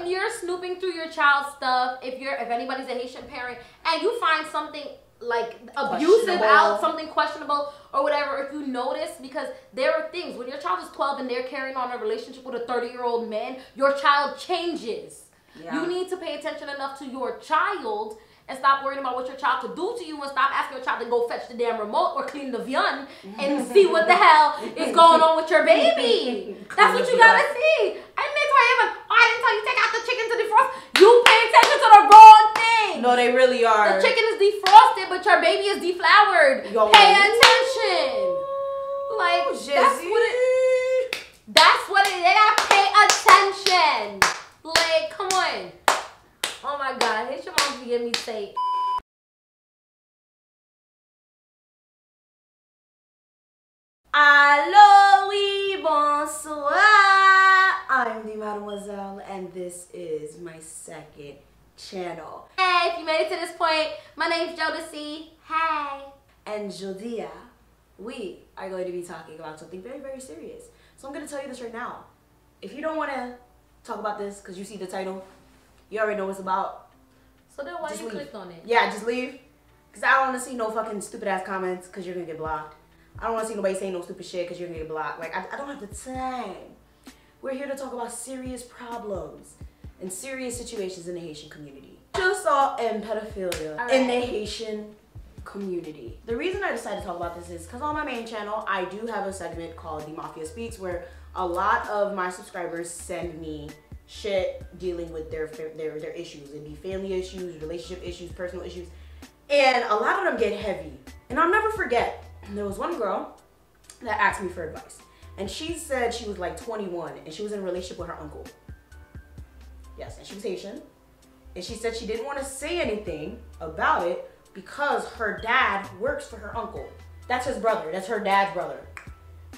when you're snooping through your child's stuff, if anybody's a Haitian parent and you find something like abusive out, something questionable or whatever, if you notice, because there are things when your child is 12 and they're carrying on a relationship with a 30-year-old man, your child changes. Yeah. You need to pay attention enough to your child and stop worrying about what your child could do to you, and stop asking your child to go fetch the damn remote or clean the viand and see what the hell is going on with your baby. That's what you gotta see. And they tell you, I didn't tell you take out the chicken to defrost. You pay attention to the wrong thing. No, they really are. The chicken is defrosted, but your baby is deflowered. Pay attention. Like, that's what it is. They gotta pay attention. Like, come on. Oh my God, Haitian moms give me steak. Allo, oui, bonsoir. I'm the Mademoiselle, and this is my second channel. Hey, if you made it to this point, my name's Shortyy. Hey. And Jodía, we are going to be talking about something very, very serious. So I'm going to tell you this right now. If you don't want to talk about this because you see the title, you already know what it's about. So then why you clicked on it? Yeah, just leave. Because I don't want to see no fucking stupid ass comments because you're going to get blocked. I don't want to see nobody saying no stupid shit because you're going to get blocked. Like, I don't have the time. We're here to talk about serious problems and serious situations in the Haitian community. Assault and pedophilia in the Haitian community. The reason I decided to talk about this is because on my main channel, I do have a segment called The Mafia Speaks where a lot of my subscribers send me shit dealing with their issues. It'd be family issues, relationship issues, personal issues, and a lot of them get heavy. And I'll never forget, there was one girl that asked me for advice, and she said she was like 21 and she was in a relationship with her uncle. Yes, and she was Haitian, and she said she didn't want to say anything about it because her dad works for her uncle. That's his brother. That's her dad's brother.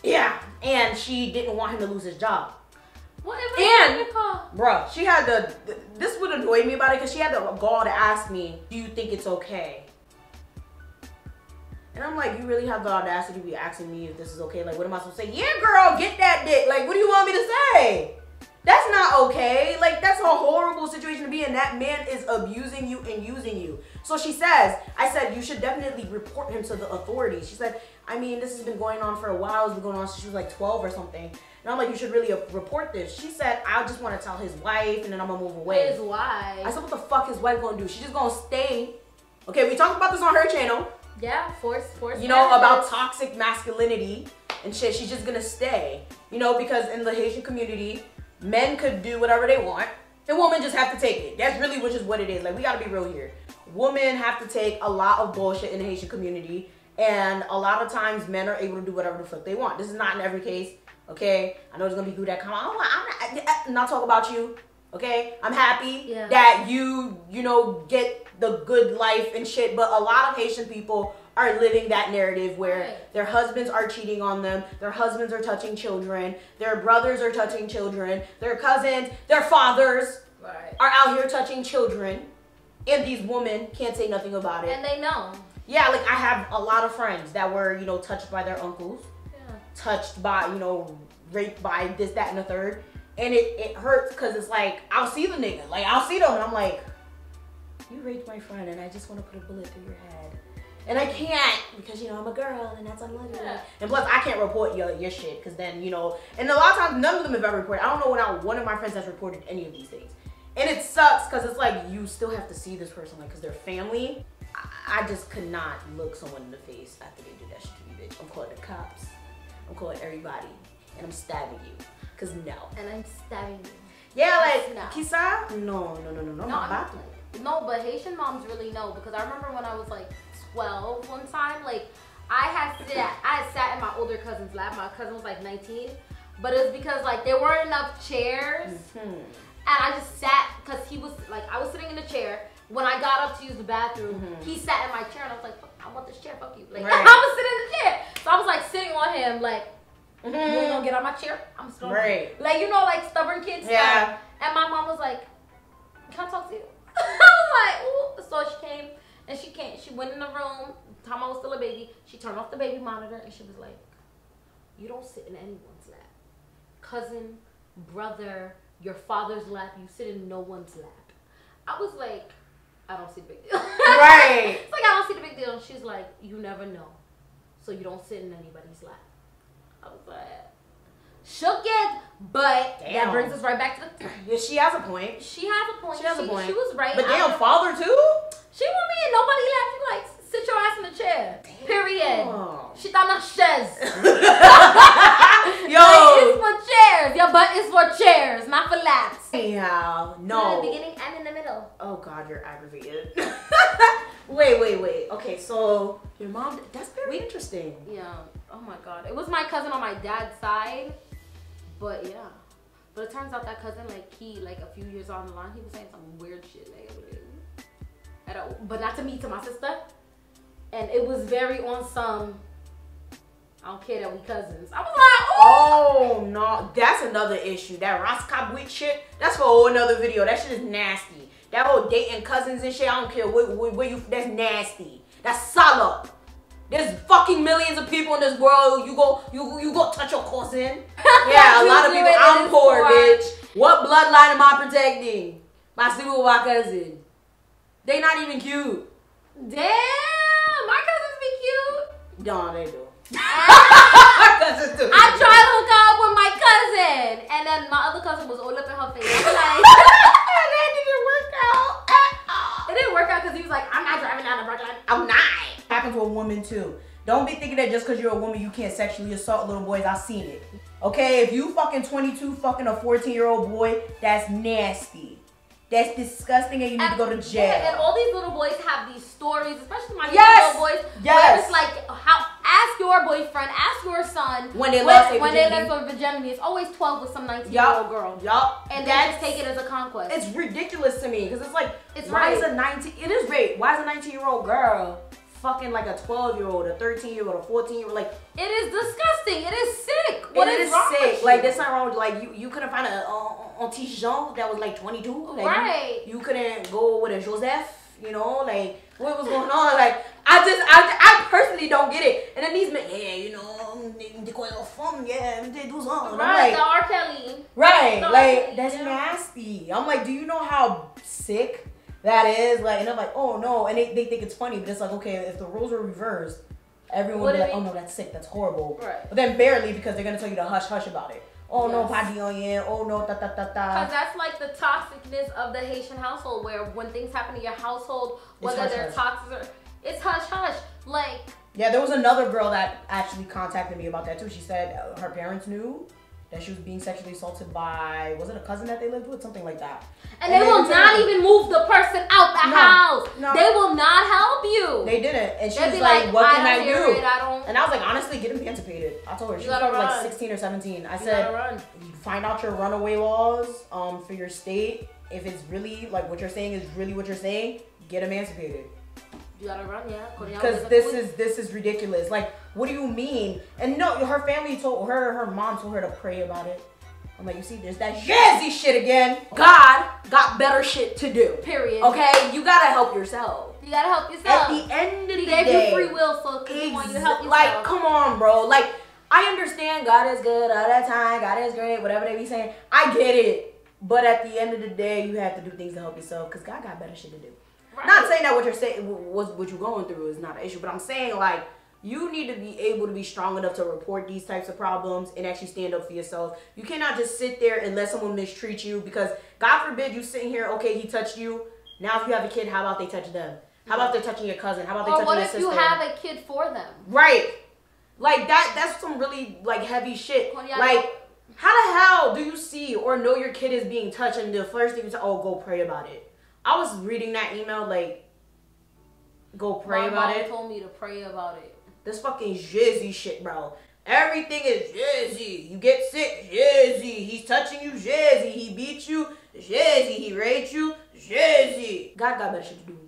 Yeah, and she didn't want him to lose his job. And, bruh, she had this would annoy me about it because she had the gall to ask me, do you think it's okay? And I'm like, you really have the audacity to be asking me if this is okay? Like, what am I supposed to say? Yeah, girl, get that dick. Like, what do you want me to say? That's not okay. Like, that's a horrible situation to be in. That man is abusing you and using you. So she says, I said, you should definitely report him to the authorities. She said, I mean, this has been going on for a while. It's been going on since she was like 12 or something. And I'm like, you should really report this. She said, I just want to tell his wife and then I'm going to move away. His wife? I said, what the fuck his wife going to do? She's just going to stay. Okay, we talked about this on her channel. Yeah, force. You know, about toxic masculinity and shit. She's just going to stay. You know, because in the Haitian community, men could do whatever they want. And women just have to take it. That's really which is what it is. Like, we got to be real here. Women have to take a lot of bullshit in the Haitian community. And a lot of times men are able to do whatever the fuck they want. This is not in every case. Okay, I know there's gonna be people that come out. I'm not talking about you. Okay, I'm happy that you know, get the good life and shit. But a lot of Haitian people are living that narrative where their husbands are cheating on them, their husbands are touching children, their brothers are touching children, their cousins, their fathers are out here touching children, and these women can't say nothing about it. And they know. Yeah, like I have a lot of friends that were, you know, touched by their uncles. Touched by, you know, raped by this, that, and the third. And it hurts because it's like, I'll see the nigga. Like, I'll see them and I'm like, you raped my friend and I just want to put a bullet through your head. And I can't because, you know, I'm a girl and that's unlucky. And plus, I can't report your shit because then, you know, and a lot of times, none of them have ever reported. I don't know when one of my friends has reported any of these things. And it sucks because it's like, you still have to see this person, like, because they're family. I just could not look someone in the face after they did that shit to me, bitch. I'm calling the cops. I'm calling everybody, and I'm stabbing you, cause no. And I'm stabbing you. Yeah, like, Kisa? No, No, but Haitian moms really know, because I remember when I was like 12 one time, like, I had sat in my older cousin's lap. My cousin was like 19, but it was because like there weren't enough chairs, and I just sat, cause he was like, I was sitting in a chair. When I got up to use the bathroom, he sat in my chair and I was like, fuck, I want this chair, fuck you. Like, I was sitting in the chair. So I was like sitting on him like, you gonna get on my chair? I'm still like, you know, like stubborn kids stuff. And my mom was like, can I talk to you? I was like, ooh. So she came and she went in the room, time I was still a baby, she turned off the baby monitor and she was like, you don't sit in anyone's lap. Cousin, brother, your father's lap, you sit in no one's lap. I was like, I don't see the big deal. Right. It's like, I don't see the big deal. She's like, you never know. So you don't sit in anybody's lap. I was like, shook it, but that brings us right back to the... Yeah, she has a point. She has a point. She has a point. She was right. But damn, father too? She won't be in nobody lap. You like, sit your ass in the chair. Damn. Period. She thought not chaise. Yo. Like, it's for chairs. Your butt is for chairs, not for laps. Anyhow, no. In the beginning and in the middle. Oh God, you're aggravated. Wait. Okay, so your mom, that's very interesting. Yeah. Oh my God. It was my cousin on my dad's side. But yeah. But it turns out that cousin, like, he, like, a few years on the line, he was saying some weird shit. Like, but not to me, to my sister. And it was very on some, I don't care that we cousins. I was like, oh no, that's another issue. That Raskabwit shit, that's for a whole another video. That shit is nasty. That whole dating cousins and shit, I don't care where you, that's nasty. That's solid. There's fucking millions of people in this world. You go touch your cousin. Yeah, a lot of people. I'm poor, bitch. What bloodline am I protecting? My sister or my cousin? They not even cute. Damn, my cousins be cute. No, they do. I tried to hook up with my cousin, and then my other cousin was all up in her face. Like, and that didn't work out at all. It didn't work out because he was like, I'm not driving down the Brooklyn. I'm not. Happened to a woman too. Don't be thinking that just because you're a woman you can't sexually assault little boys. I've seen it. Okay, if you fucking 22 fucking a 14-year-old boy, that's nasty. That's disgusting, and you need to go to jail. Yeah, and all these little boys have these stories, especially my little boys. Yes. Where it's like, ask your boyfriend, ask your son when they lost their virginity. It's always 12 with some 19-year-old girl. Yup. And they just take it as a conquest. It's ridiculous to me because it's like, it's why is a 19? It is rape. Why is a 19-year-old girl fucking like a 12-year-old, a 13-year-old, a 14-year-old? Like, it is disgusting. It is sick. What is wrong with you? Like, there's something wrong with, like, you couldn't find a Auntie Jean that was like 22. Like, right. You couldn't go with a Joseph, you know, like, what was going on? Like, I personally don't get it. And then these men, yeah, you know, they call it fun, yeah, they do something. Right, like, the R. Kelly. Right, like, that's nasty. I'm like, do you know how sick that is? Like, and I'm like, oh no, and they think it's funny, but it's like, okay, if the roles were reversed, everyone would be like, oh no, that's sick, that's horrible. Right. But then barely, because they're gonna tell you to hush hush about it. Oh no, padillon, oh no, ta ta ta ta. Because that's like the toxicness of the Haitian household, where when things happen in your household, whether they're toxic or it's hush hush. Like, yeah, there was another girl that actually contacted me about that too. She said her parents knew that she was being sexually assaulted by, was it a cousin that they lived with? Something like that. And they will not even move the person out the house. No. They will not help you. They didn't. And she was like, what can I do? And I was like, honestly, get emancipated. I told her. She was probably like 16 or 17. I said, you find out your runaway laws for your state. If it's really, like, what you're saying is really what you're saying, get emancipated. You gotta run, yeah. Because this is ridiculous. Like, what do you mean? And no, her family told her mom told her to pray about it. I'm like, you see, there's that jazzy shit again. God got better shit to do. Period. Okay? You gotta help yourself. You gotta help yourself. At the end of the day. He gave you free will, so he wants you to help yourself. Like, come on, bro. Like, I understand God is good all the time. God is great, whatever they be saying. I get it. But at the end of the day, you have to do things to help yourself because God got better shit to do. Right. Not saying that what you're saying, what you're going through is not an issue, but I'm saying, like, you need to be able to be strong enough to report these types of problems and actually stand up for yourself. You cannot just sit there and let someone mistreat you because, God forbid, you sitting here, okay, he touched you. Now, if you have a kid, how about they touch them? How about they're touching your cousin? How about they touching your sister? Or what if you have a kid for them? Right. Like, that's some really, like, heavy shit. Like, how the hell do you see or know your kid is being touched and the first thing you say, oh, go pray about it? I was reading that email, like, go pray about it. My mom told me to pray about it. This fucking jizzy shit, bro. Everything is jizzy. You get sick, jizzy. He's touching you, jizzy. He beat you, jizzy. He raped you, jizzy. God got better shit to do.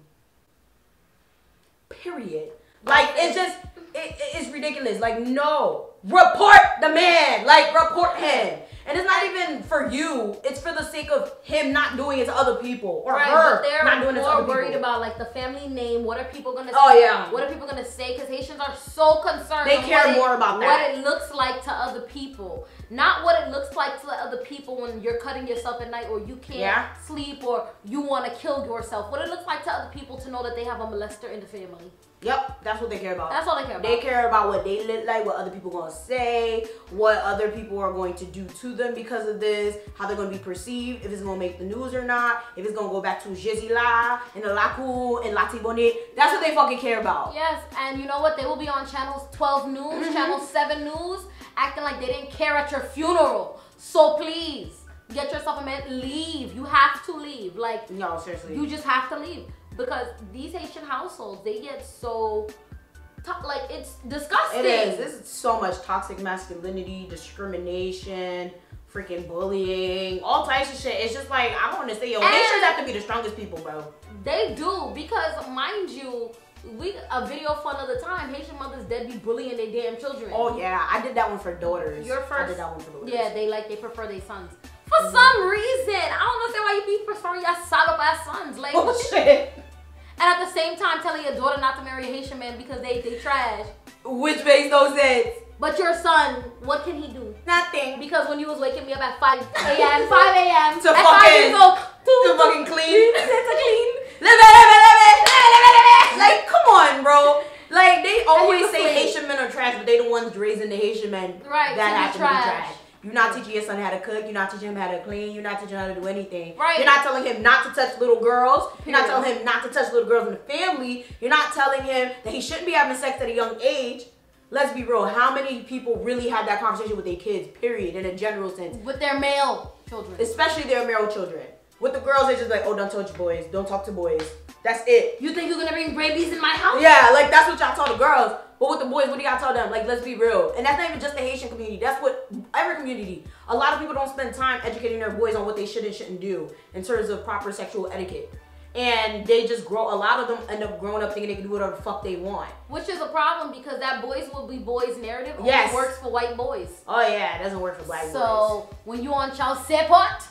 Period. Like, it's just, it's ridiculous. Like, no. report the man. Like, report him. And it's not even for you. It's for the sake of him not doing it to other people. Or her not doing it to other people. They're more worried about, like, the family name. What are people going to say? Oh, yeah. What are people going to say? Because Haitians are so concerned. They care more about that. What it looks like to other people. Not what it looks like to other people when you're cutting yourself at night or you can't sleep or you want to kill yourself. What it looks like to other people to know that they have a molester in the family. Yep, that's what they care about. That's all they care about. They care about what they look like, what other people are going to say, what other people are going to do to them because of this, how they're going to be perceived, if it's going to make the news or not, if it's going to go back to Jésus La, and the Laku, and Lati Bonnet. That's what they fucking care about. Yes, and you know what? They will be on channels 12 News, channel 7 News, acting like they didn't care at your funeral. So please, get yourself a man, leave. You have to leave. Like, no, seriously. You just have to leave. Because these Haitian households, they get so, like, it's disgusting. It is. This is so much toxic masculinity, discrimination, freaking bullying, all types of shit. It's just like, I don't want to say, yo, Haitians have to be the strongest people, bro. They do, because mind you, a video fun of the time, Haitian mothers deadbeat bullying their damn children. Oh yeah, I did that one for daughters. Your first, I did that one for daughters. Yeah, they prefer their sons. For some reason, I don't understand why you be preferring your salop ass sons. Like, oh shit. And at the same time, telling your daughter not to marry a Haitian man because they trash. Which makes no sense. But your son, what can he do? Nothing. Because when you was waking me up at 5 a.m., 5 a.m. to fucking clean. To clean. Like, come on, bro. Like, they always say Haitian men are trash, but they the ones raising the Haitian men that have to be trash. You're not teaching your son how to cook. You're not teaching him how to clean. You're not teaching him how to do anything. Right. You're not telling him not to touch little girls. You're not telling him not to touch little girls in the family. You're not telling him that he shouldn't be having sex at a young age. Let's be real. How many people really have that conversation with their kids, period, in a general sense? With their male children. Especially their male children. With the girls, they're just like, oh, don't touch boys. Don't talk to boys. That's it. You think you're going to bring babies in my house? Yeah, like, that's what y'all tell the girls. But with the boys, what do y'all tell them? Like, let's be real. And that's not even just the Haitian community. That's what every community. A lot of people don't spend time educating their boys on what they should and shouldn't do in terms of proper sexual etiquette. And they just grow, a lot of them end up growing up thinking they can do whatever the fuck they want. Which is a problem because that boys will be boys narrative only works for white boys. Oh yeah, it doesn't work for black boys. So when you on child support,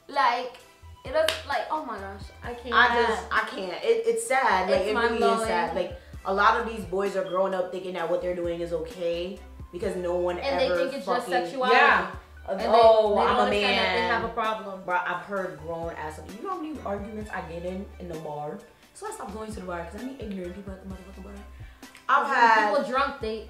like, it is like, oh my gosh, I can't. I can't. It's sad. Like, it really is sad. Like, a lot of these boys are growing up thinking that what they're doing is okay because no one ever they think it's just sexuality. Yeah. And they I'm a man. That they have a problem. Bro, I've heard grown ass. You know how many arguments I get in the bar? So I stopped going to the bar because I meet ignorant people at the motherfucking bar. I've had people drunk. They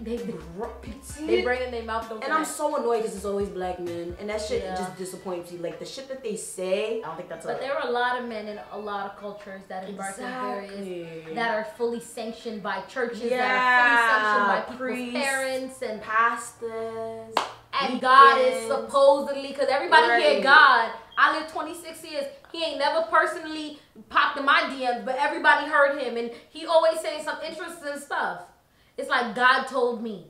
bring in their mouth. Don't and I'm so annoyed because it's always black men, and that shit just disappoints you. Like the shit that they say, I don't think that's. But there are a lot of men in a lot of cultures that embark in various that are fully sanctioned by churches, that are fully sanctioned by people's parents and pastors. And God is supposedly, because everybody hear God. I lived 26 years. He ain't never personally popped in my DMs, but everybody heard him. And he always saying some interesting stuff. It's like, God told me.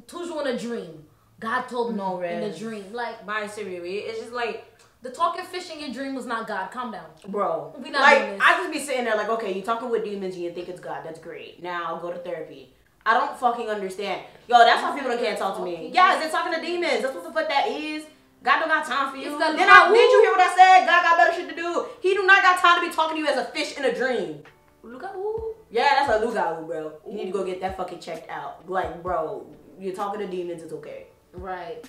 Toujours in a dream. God told me in a dream. Like, by seriously, it's just like, the talking fish in your dream was not God. Calm down. Bro. We not like, doing this. I just be sitting there like, okay, you talking with demons and you think it's God. That's great. Now, go to therapy. I don't fucking understand. Yo, that's why people can't talk to me. Yeah, they're talking to demons. That's what the fuck that is. God don't got time for you. Did you hear what I said? God got better shit to do. He do not got time to be talking to you as a fish in a dream. Yeah, that's a lugawu, bro. You need to go get that fucking checked out. Like, bro, you're talking to demons, it's okay. Right.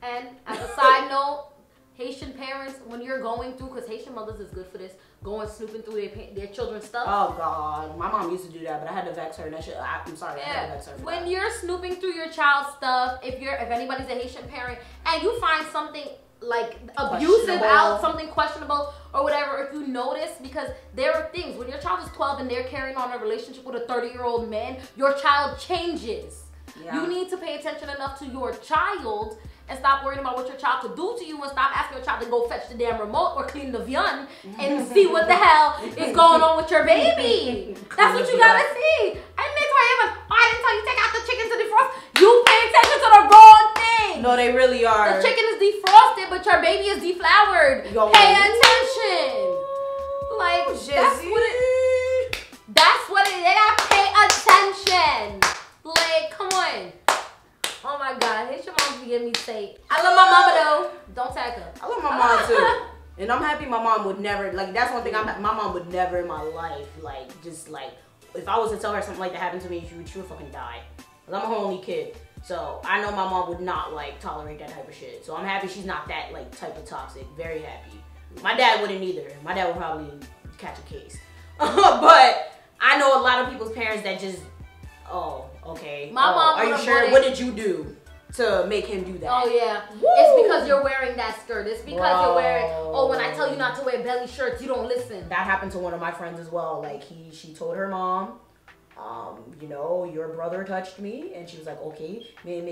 And as a side note, Haitian parents, when you're going through, because Haitian mothers is good for this, going snooping through their children's stuff. Oh God, my mom used to do that, but I had to vex her. And that shit, I'm sorry, I had to vex her. When you're snooping through your child's stuff, if anybody's a Haitian parent, and you find something like abusive out, something questionable or whatever, if you notice, because there are things when your child is 12 and they're carrying on a relationship with a 30-year-old man, your child changes. Yeah. You need to pay attention enough to your child and stop worrying about what your child could do to you and stop asking your child to go fetch the damn remote or clean the viand and see what the hell is going on with your baby. That's what you gotta see. And that's why I didn't tell you take out the chicken to defrost. You pay attention to the wrong thing. No, they really are. The chicken is defrosted, but your baby is deflowered. Pay attention. Like, that's what it is. Pay attention. Like, come on. Oh my hear me say, I love my mama though. Don't tag her. I love my mom too. And I'm happy my mom would never, like, that's one thing my mom would never in my life, like, just like, if I was to tell her something like that happened to me, she would fucking die. Because I'm a only kid. So I know my mom would not, like, tolerate that type of shit. So I'm happy she's not that, like, type of toxic. Very happy. My dad wouldn't either. My dad would probably catch a case. But I know a lot of people's parents that just, oh, okay. My mom are you sure? What did you do to make him do that? Oh yeah. Woo! It's because you're wearing that skirt. It's because you're wearing, oh, when I tell you not to wear belly shirts, you don't listen. That happened to one of my friends as well. Like she told her mom, you know, your brother touched me, and she was like, okay, I'm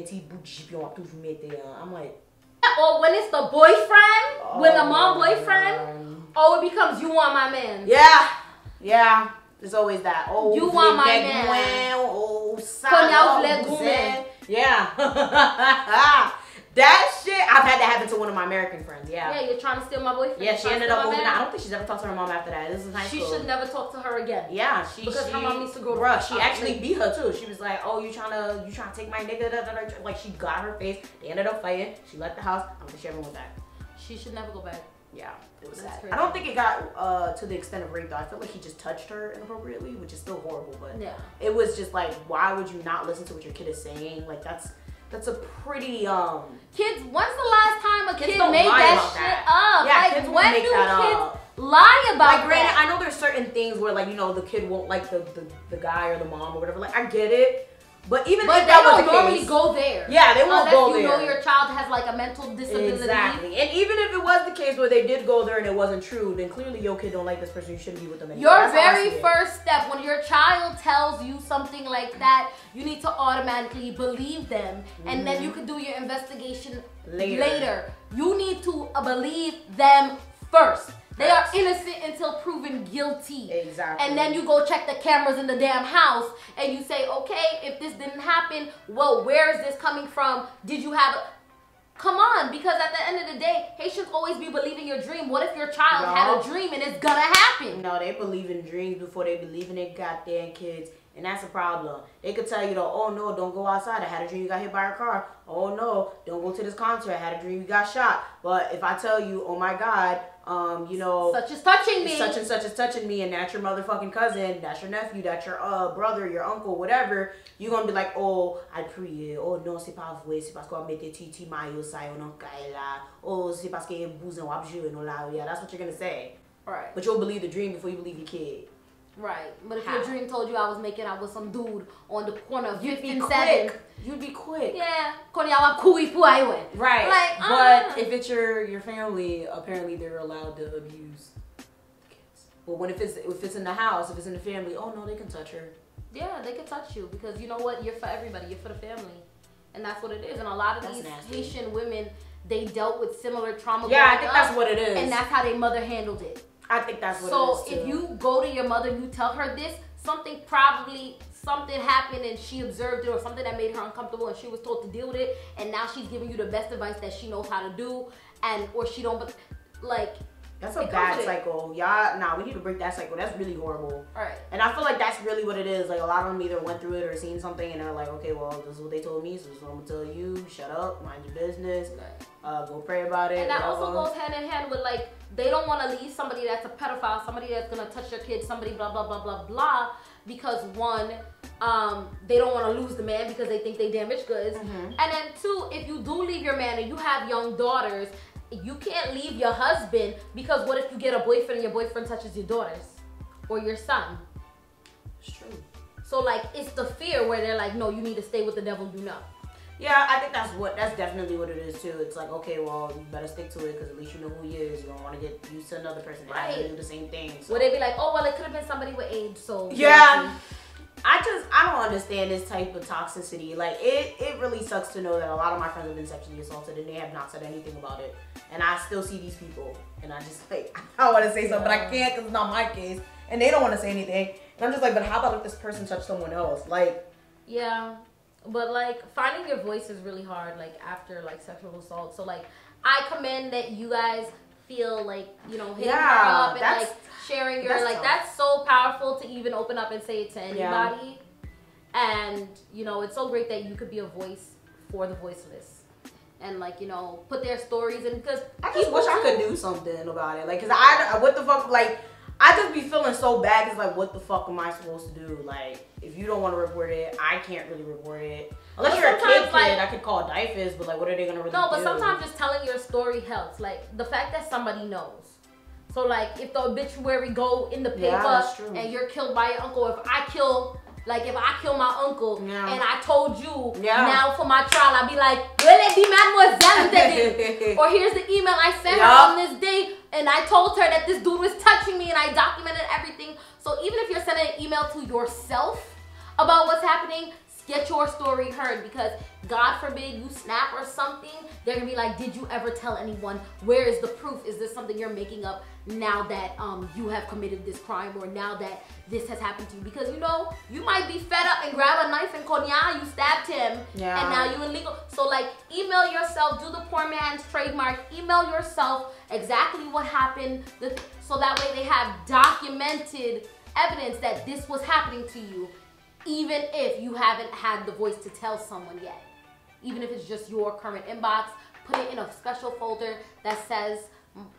like, or when it's the boyfriend, when the mom boyfriend, oh, it becomes you want my man. Yeah. There's always that. Oh, you want my man. Oh, yeah. That shit, I've had that happen to one of my American friends. Yeah, you're trying to steal my boyfriend. Yeah, she ended up moving out. I don't think she's ever talked to her mom after that. This is high school. She should never talk to her again. Yeah, because her mom needs to grow up. She actually beat her too. She was like, "Oh, you trying to take my nigga?" Like she got her face. They ended up fighting. She left the house. I don't think she ever went back. She should never go back. Yeah, it was sad. I don't think it got to the extent of rape though. I feel like he just touched her inappropriately, which is still horrible. But yeah, it was just like, why would you not listen to what your kid is saying? Like that's a pretty kids. When's the last time a kid made that shit up? Yeah, like kids when make do that kids up. lie about like, granted, that? I know there's certain things where like, you know, the kid won't like the guy or the mom or whatever. Like I get it. But even if that was the case, normally go there. Yeah, they won't go there. Unless you know your child has like a mental disability. Exactly. And even if it was the case where they did go there and it wasn't true, then clearly your kid don't like this person. You shouldn't be with them anymore. Your very first step when your child tells you something like that, you need to automatically believe them, and then you can do your investigation later. You need to believe them first. They are innocent until proven guilty. Exactly. And then you go check the cameras in the damn house and you say, okay, if this didn't happen, well, where is this coming from? Did you have a... Come on, because at the end of the day, Haitians always be believing your dream. What if your child had a dream and it's gonna happen? No, they believe in dreams before they believe in their goddamn kids. And that's a problem. They could tell you, though, oh no, don't go outside. I had a dream you got hit by a car. Oh no, don't go to this concert. I had a dream you got shot. But if I tell you, oh my God, you know, such is touching me. Such and such is touching me, and that's your motherfucking cousin, that's your nephew, that's your brother, your uncle, whatever, you're gonna be like, oh, I prie. Oh non, c'est pas vrai. C'est parce qu'on mette titi mayo sa yo nan kay la. Oh, c'est parce que bouzin wap jure non la. Yeah, that's what you're gonna say. Right. But you'll believe the dream before you believe your kid. Right, but if your dream told you I was making out with some dude on the corner of 5th and 7th, you'd be quick. Yeah, right. Like, but if it's your family, apparently they're allowed to abuse kids. But if it's in the house, if it's in the family, oh no, they can touch her. Yeah, they can touch you because you know what? You're for everybody. You're for the family, and that's what it is. And a lot of these Haitian women, they dealt with similar trauma. Yeah, I think that's what it is. And that's how their mother handled it. I think that's what it is too. So if you go to your mother and you tell her this, something happened and she observed it, or something that made her uncomfortable and she was told to deal with it, and now she's giving you the best advice that she knows how to do, or she don't, like, that's a bad cycle. Y'all, nah, we need to break that cycle. That's really horrible. Right. And I feel like that's really what it is. Like, a lot of them either went through it or seen something and they're like, okay, well, this is what they told me, so this is what I'm gonna tell you. Shut up, mind your business, go pray about it. And that also goes hand in hand with, like, they don't want to leave somebody that's a pedophile, somebody that's gonna touch your kids, somebody blah blah blah blah blah, because one, they don't want to lose the man because they think they damaged goods, and then two, if you do leave your man and you have young daughters, you can't leave your husband because what if you get a boyfriend and your boyfriend touches your daughters or your son? It's true. So like, it's the fear where they're like, no, you need to stay with the devil, you know. Yeah, I think that's definitely what it is too. It's like, okay, well, you better stick to it because at least you know who he is. You don't want to get used to another person that has to do the same thing. So. Would they be like, oh, well, it could have been somebody with AIDS, so. Yeah. I don't understand this type of toxicity. Like, it really sucks to know that a lot of my friends have been sexually assaulted and they have not said anything about it. And I still see these people and I just like, I want to say something, but I can't because it's not my case. And they don't want to say anything. And I'm just like, but how about if this person touched someone else? Like. Yeah. But like, finding your voice is really hard, like, after like sexual assault. So like, I commend that you guys feel like, you know, hitting her up and like sharing your, like, that's so powerful to even open up and say it to anybody. And you know, it's so great that you could be a voice for the voiceless. and like, you know, put their stories in, because I just wish I could do something about it. Like, cause what the fuck, like, I just be feeling so bad. It's like, what the fuck am I supposed to do? Like, if you don't want to report it, I can't really report it. Unless you're a kid, like, I could call DIFUS, but like, what are they gonna really do? No, but sometimes just telling your story helps. Like, the fact that somebody knows. So like, if the obituary go in the paper and you're killed by your uncle, if I kill my uncle and I told you now for my trial, I'd be like, will it be Mademoiselle? Or here's the email I sent her on this day, and I told her that this dude was touching me, and I documented everything. So even if you're sending an email to yourself about what's happening, get your story heard, because God forbid you snap or something, they're gonna be like, did you ever tell anyone? Where is the proof? Is this something you're making up now that you have committed this crime, or now that this has happened to you? Because you know, you might be fed up and grab a knife and konya, you stabbed him, and now you illegal. So like, email yourself, do the poor man's trademark, email yourself exactly what happened, so that way they have documented evidence that this was happening to you, even if you haven't had the voice to tell someone yet. Even if it's just your current inbox, put it in a special folder that says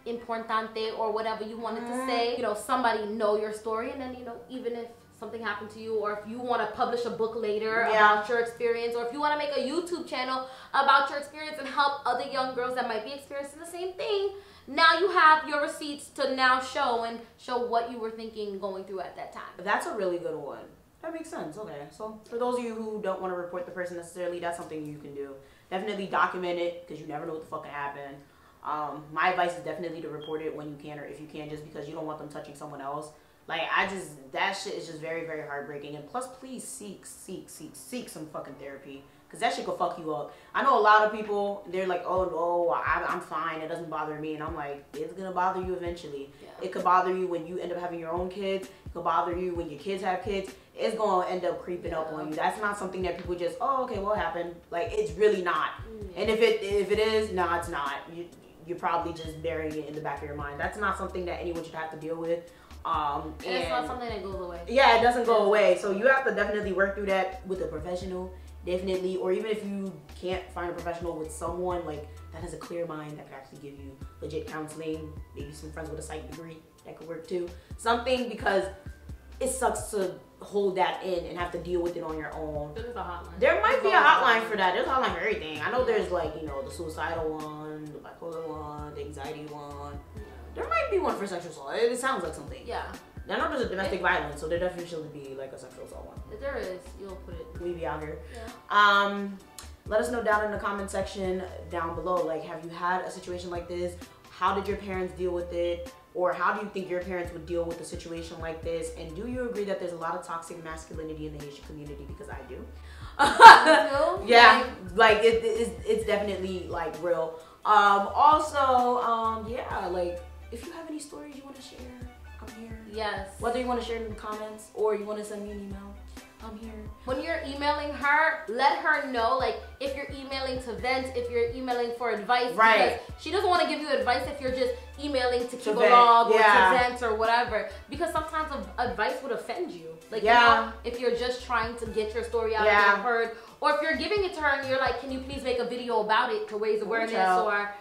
importante or whatever you wanted to say. You know, somebody know your story, and then, you know, even if something happened to you, or if you want to publish a book later about your experience, or if you want to make a YouTube channel about your experience and help other young girls that might be experiencing the same thing, now you have your receipts to now show what you were thinking going through at that time. That's a really good one. That makes sense. Okay, so for those of you who don't want to report the person necessarily, that's something you can do. Definitely document it, because you never know what the fuck can happen. My advice is definitely to report it when you can, or if you can, just because you don't want them touching someone else. Like, that shit is just very, very heartbreaking. And plus, please seek some fucking therapy, because that shit could fuck you up. I know a lot of people, they're like, oh no, I'm fine, it doesn't bother me. And I'm like, it's gonna bother you eventually. It could bother you when you end up having your own kids. It could bother you when your kids have kids. It's gonna end up creeping up on you. That's not something that people just, oh, okay, what happened? Like, it's really not. And if it is, no, it's not. You're probably just burying it in the back of your mind. That's not something that anyone should have to deal with. And it's not something that goes away. Yeah, it doesn't go away. So you have to definitely work through that with a professional, definitely. Or even if you can't find a professional, with someone like that has a clear mind, that could actually give you legit counseling. Maybe some friends with a psych degree, that could work too. Something, because it sucks to hold that in and have to deal with it on your own. There's a hotline. There might be a hotline for that. There's a hotline for everything. I know there's, like, you know, the suicidal one, the bipolar one, the anxiety one. There might be one for sexual assault. It sounds like something. Yeah. I know there's a domestic violence, so there definitely should be like a sexual assault one. If there is, you'll put it. We be out here. Yeah. Let us know down in the comment section down below. Like, have you had a situation like this? How did your parents deal with it? Or how do you think your parents would deal with a situation like this? And do you agree that there's a lot of toxic masculinity in the Haitian community? Because I do. Yeah, like it's definitely like real. Yeah, like, if you have any stories you want to share, I'm here. Yes. Whether you want to share it in the comments or you want to send me an email, I'm here. When you're emailing her, let her know, like, if you're emailing to vent, if you're emailing for advice. Right. Because she doesn't want to give you advice if you're just emailing to keep a log or to vent or whatever. Because sometimes advice would offend you. Like, you know, if you're just trying to get your story out and get heard. Or if you're giving it to her and you're like, can you please make a video about it to raise awareness? Or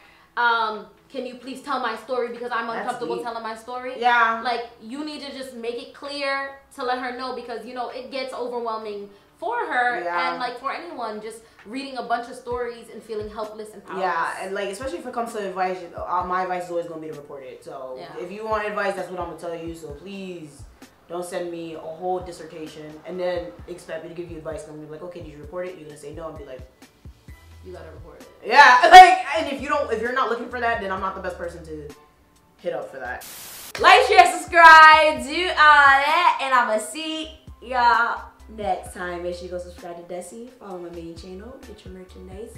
can you please tell my story because I'm uncomfortable telling my story? Yeah. Like, you need to just make it clear to let her know, because, you know, it gets overwhelming for her and, like, for anyone just reading a bunch of stories and feeling helpless and powerless. Yeah, and, like, especially if it comes to advice, my advice is always going to be to report it. So if you want advice, that's what I'm going to tell you. So please don't send me a whole dissertation and then expect me to give you advice. And I'm going to be like, okay, did you report it? You're going to say no and be like, you gotta report it. Yeah, like, and if you're not looking for that, then I'm not the best person to hit up for that. Like, share, subscribe, do all that, and I'ma see y'all next time. Make sure you go subscribe to Desi, follow my main channel, get your merchandise.